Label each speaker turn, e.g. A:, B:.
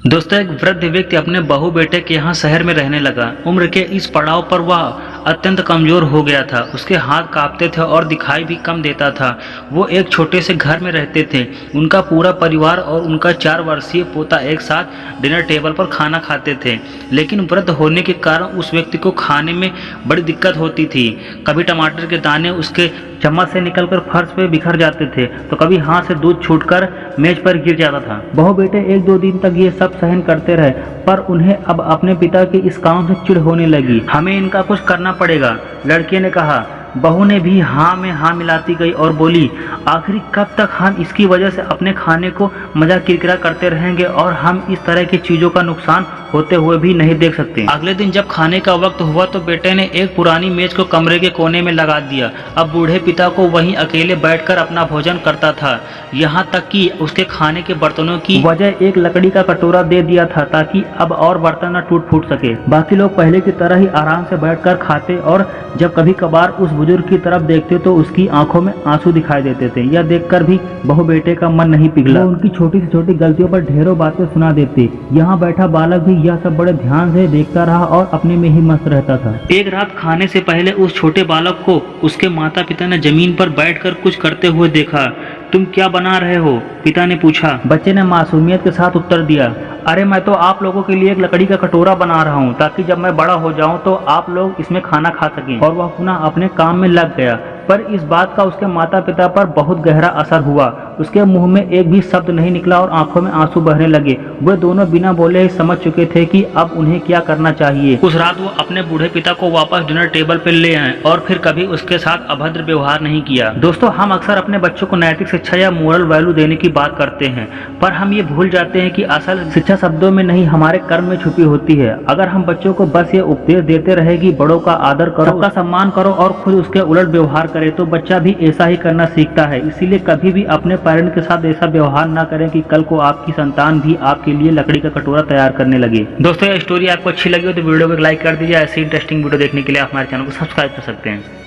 A: दोस्तों, एक वृद्ध व्यक्ति अपने बहू बेटे के यहाँ शहर में रहने लगा। उम्र के इस पड़ाव पर वह अत्यंत कमजोर हो गया था। उसके हाथ कांपते थे और दिखाई भी कम देता था। वो एक छोटे से घर में रहते थे। उनका पूरा परिवार और उनका 4 वर्षीय पोता एक साथ डिनर टेबल पर खाना खाते थे। लेकिन वृद्ध होने के कारण उस व्यक्ति को खाने में बड़ी दिक्कत होती थी। कभी टमाटर के दाने उसके चम्मच से निकलकर फर्श पे बिखर जाते थे, तो कभी हाथ से दूध छूटकर मेज पर गिर जाता था। बहू बेटे 1-2 दिन तक ये सब सहन करते रहे, पर उन्हें अब अपने पिता के इस काम से चिढ़ होने लगी। हमें इनका कुछ करना पड़ेगा, लड़के ने कहा। बहू ने भी हाँ में हाँ मिलाती गई और बोली, आखिर कब तक हम इसकी वजह से अपने खाने को मजाक किरकिरा करते रहेंगे और हम इस तरह की चीजों का नुकसान होते हुए भी नहीं देख सकते। अगले दिन जब खाने का वक्त हुआ तो बेटे ने एक पुरानी मेज को कमरे के कोने में लगा दिया। अब बूढ़े पिता को वहीं अकेले बैठकर अपना भोजन करता था। यहाँ तक कि उसके खाने के बर्तनों की वजह एक लकड़ी का कटोरा दे दिया था, ताकि अब और बर्तन न टूट फूट सके। बाकी लोग पहले की तरह ही आराम से बैठकर खाते और जब कभी कभार उस बुजुर्ग की तरफ देखते तो उसकी आंखों में आंसू दिखाई देते थे। यह देखकर भी बहू बेटे का मन नहीं पिघला। वो उनकी छोटी से छोटी गलतियों पर ढेरों बातें सुना देते। यहाँ बैठा बालक भी यह सब बड़े ध्यान से देखता रहा और अपने में ही मस्त रहता था। एक रात खाने से पहले उस छोटे बालक को उसके माता पिता ने जमीन पर बैठकर कुछ करते हुए देखा। तुम क्या बना रहे हो? पिता ने पूछा। बच्चे ने मासूमियत के साथ उत्तर दिया, अरे मैं तो आप लोगों के लिए एक लकड़ी का कटोरा बना रहा हूँ, ताकि जब मैं बड़ा हो जाऊं तो आप लोग इसमें खाना खा सकें। और वह पुनः अपने काम में लग गया। पर इस बात का उसके माता पिता पर बहुत गहरा असर हुआ। उसके मुंह में एक भी शब्द नहीं निकला और आंखों में आंसू बहने लगे। वे दोनों बिना बोले ही समझ चुके थे कि अब उन्हें क्या करना चाहिए। उस रात वो अपने बूढ़े पिता को वापस डिनर टेबल पर ले आए और फिर कभी उसके साथ अभद्र व्यवहार नहीं किया। दोस्तों, हम अक्सर अपने बच्चों को नैतिक शिक्षा या मोरल वैल्यू देने की बात करते हैं, पर हम ये भूल जाते हैं कि असल शिक्षा शब्दों में नहीं, हमारे कर्म में छुपी होती है। अगर हम बच्चों को बस ये उपदेश देते रहे कि बड़ों का आदर करो, सबका सम्मान करो और खुद उसके उलट व्यवहार करे, तो बच्चा भी ऐसा ही करना सीखता है। इसीलिए कभी भी अपने पेरेंट के साथ ऐसा व्यवहार ना करें कि कल को आपकी संतान भी आपके लिए लकड़ी का कटोरा तैयार करने लगे। दोस्तों, यह स्टोरी आपको अच्छी लगी हो तो वीडियो को लाइक कर दीजिए। ऐसी इंटरेस्टिंग वीडियो देखने के लिए आप हमारे चैनल को सब्सक्राइब कर सकते हैं।